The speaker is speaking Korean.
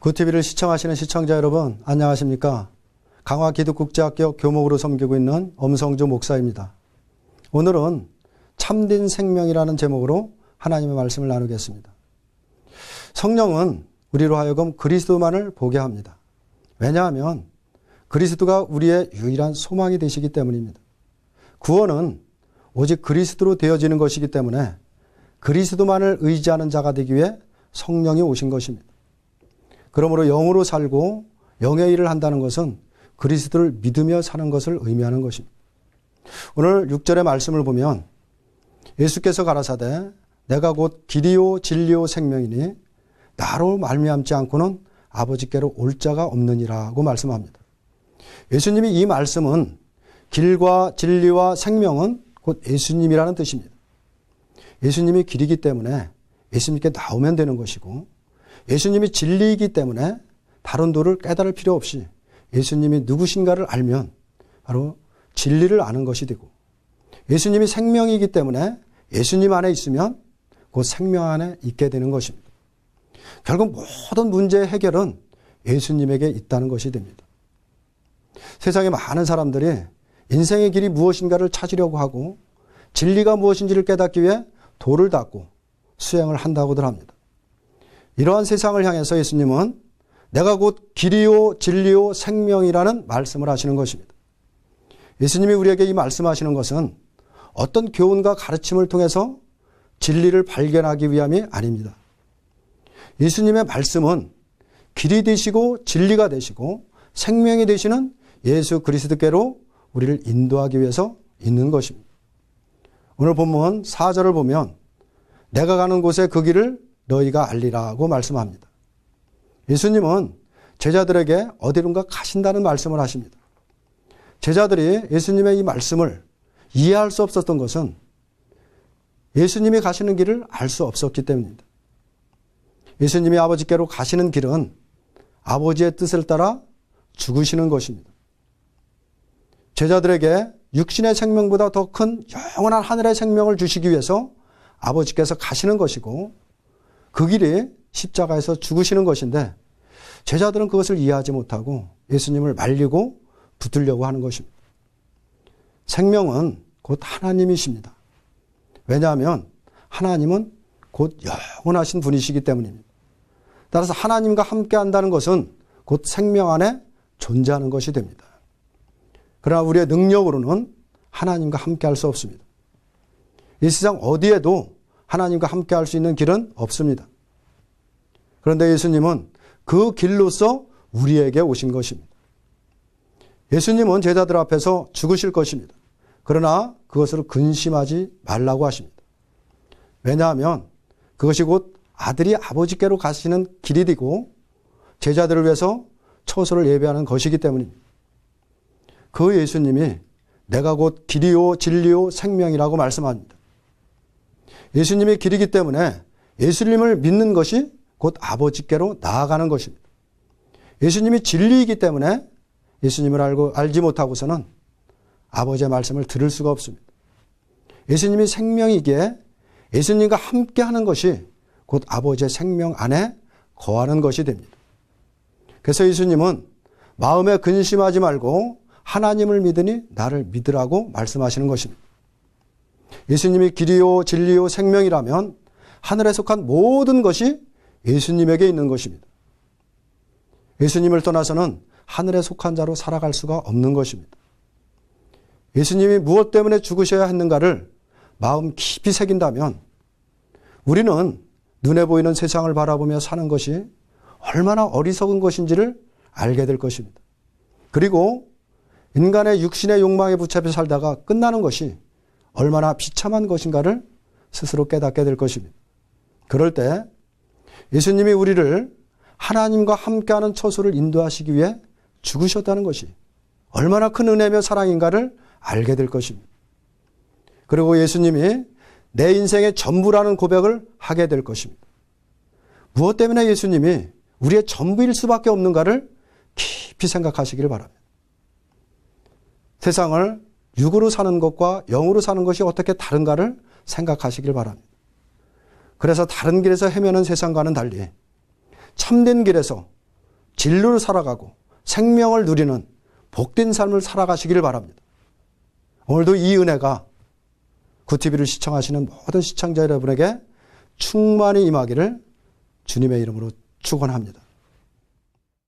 구TV를 시청하시는 시청자 여러분, 안녕하십니까? 강화기독국제학교 교목으로 섬기고 있는 엄성주 목사입니다. 오늘은 참된 생명이라는 제목으로 하나님의 말씀을 나누겠습니다. 성령은 우리로 하여금 그리스도만을 보게 합니다. 왜냐하면 그리스도가 우리의 유일한 소망이 되시기 때문입니다. 구원은 오직 그리스도로 되어지는 것이기 때문에 그리스도만을 의지하는 자가 되기 위해 성령이 오신 것입니다. 그러므로 영으로 살고 영의 일을 한다는 것은 그리스도를 믿으며 사는 것을 의미하는 것입니다. 오늘 6절의 말씀을 보면 예수께서 가라사대 내가 곧 길이요 진리요 생명이니 나로 말미암지 않고는 아버지께로 올 자가 없느니라고 말씀합니다. 예수님이 이 말씀은 길과 진리와 생명은 곧 예수님이라는 뜻입니다. 예수님이 길이기 때문에 예수님께 나오면 되는 것이고 예수님이 진리이기 때문에 다른 도를 깨달을 필요 없이 예수님이 누구신가를 알면 바로 진리를 아는 것이 되고 예수님이 생명이기 때문에 예수님 안에 있으면 곧 생명 안에 있게 되는 것입니다. 결국 모든 문제의 해결은 예수님에게 있다는 것이 됩니다. 세상에 많은 사람들이 인생의 길이 무엇인가를 찾으려고 하고 진리가 무엇인지를 깨닫기 위해 도를 닦고 수행을 한다고들 합니다. 이러한 세상을 향해서 예수님은 내가 곧 길이요 진리요 생명이라는 말씀을 하시는 것입니다. 예수님이 우리에게 이 말씀하시는 것은 어떤 교훈과 가르침을 통해서 진리를 발견하기 위함이 아닙니다. 예수님의 말씀은 길이 되시고 진리가 되시고 생명이 되시는 예수 그리스도께로 우리를 인도하기 위해서 있는 것입니다. 오늘 본문 4절을 보면 내가 가는 곳에 그 길을 너희가 알리라고 말씀합니다. 예수님은 제자들에게 어디론가 가신다는 말씀을 하십니다. 제자들이 예수님의 이 말씀을 이해할 수 없었던 것은 예수님이 가시는 길을 알 수 없었기 때문입니다. 예수님이 아버지께로 가시는 길은 아버지의 뜻을 따라 죽으시는 것입니다. 제자들에게 육신의 생명보다 더 큰 영원한 하늘의 생명을 주시기 위해서 아버지께서 가시는 것이고 그 길이 십자가에서 죽으시는 것인데 제자들은 그것을 이해하지 못하고 예수님을 말리고 붙들려고 하는 것입니다. 생명은 곧 하나님이십니다. 왜냐하면 하나님은 곧 영원하신 분이시기 때문입니다. 따라서 하나님과 함께 한다는 것은 곧 생명 안에 존재하는 것이 됩니다. 그러나 우리의 능력으로는 하나님과 함께 할 수 없습니다. 이 세상 어디에도 하나님과 함께 할 수 있는 길은 없습니다. 그런데 예수님은 그 길로서 우리에게 오신 것입니다. 예수님은 제자들 앞에서 죽으실 것입니다. 그러나 그것을 근심하지 말라고 하십니다. 왜냐하면 그것이 곧 아들이 아버지께로 가시는 길이 되고 제자들을 위해서 처소를 예배하는 것이기 때문입니다. 그 예수님이 내가 곧 길이요 진리요 생명이라고 말씀합니다. 예수님이 길이기 때문에 예수님을 믿는 것이 곧 아버지께로 나아가는 것입니다. 예수님이 진리이기 때문에 예수님을 알지 못하고서는 아버지의 말씀을 들을 수가 없습니다. 예수님이 생명이기에 예수님과 함께하는 것이 곧 아버지의 생명 안에 거하는 것이 됩니다. 그래서 예수님은 마음에 근심하지 말고 하나님을 믿으니 나를 믿으라고 말씀하시는 것입니다. 예수님이 길이요 진리요 생명이라면 하늘에 속한 모든 것이 예수님에게 있는 것입니다. 예수님을 떠나서는 하늘에 속한 자로 살아갈 수가 없는 것입니다. 예수님이 무엇 때문에 죽으셔야 했는가를 마음 깊이 새긴다면 우리는 눈에 보이는 세상을 바라보며 사는 것이 얼마나 어리석은 것인지를 알게 될 것입니다. 그리고 인간의 육신의 욕망에 붙잡혀 살다가 끝나는 것이 얼마나 비참한 것인가를 스스로 깨닫게 될 것입니다. 그럴 때 예수님이 우리를 하나님과 함께하는 처소를 인도하시기 위해 죽으셨다는 것이 얼마나 큰 은혜며 사랑인가를 알게 될 것입니다. 그리고 예수님이 내 인생의 전부라는 고백을 하게 될 것입니다. 무엇 때문에 예수님이 우리의 전부일 수밖에 없는가를 깊이 생각하시기를 바랍니다. 세상을 육으로 사는 것과 영으로 사는 것이 어떻게 다른가를 생각하시길 바랍니다. 그래서 다른 길에서 헤매는 세상과는 달리 참된 길에서 진리로 살아가고 생명을 누리는 복된 삶을 살아가시기를 바랍니다. 오늘도 이 은혜가 구티비를 시청하시는 모든 시청자 여러분에게 충만히 임하기를 주님의 이름으로 축원합니다.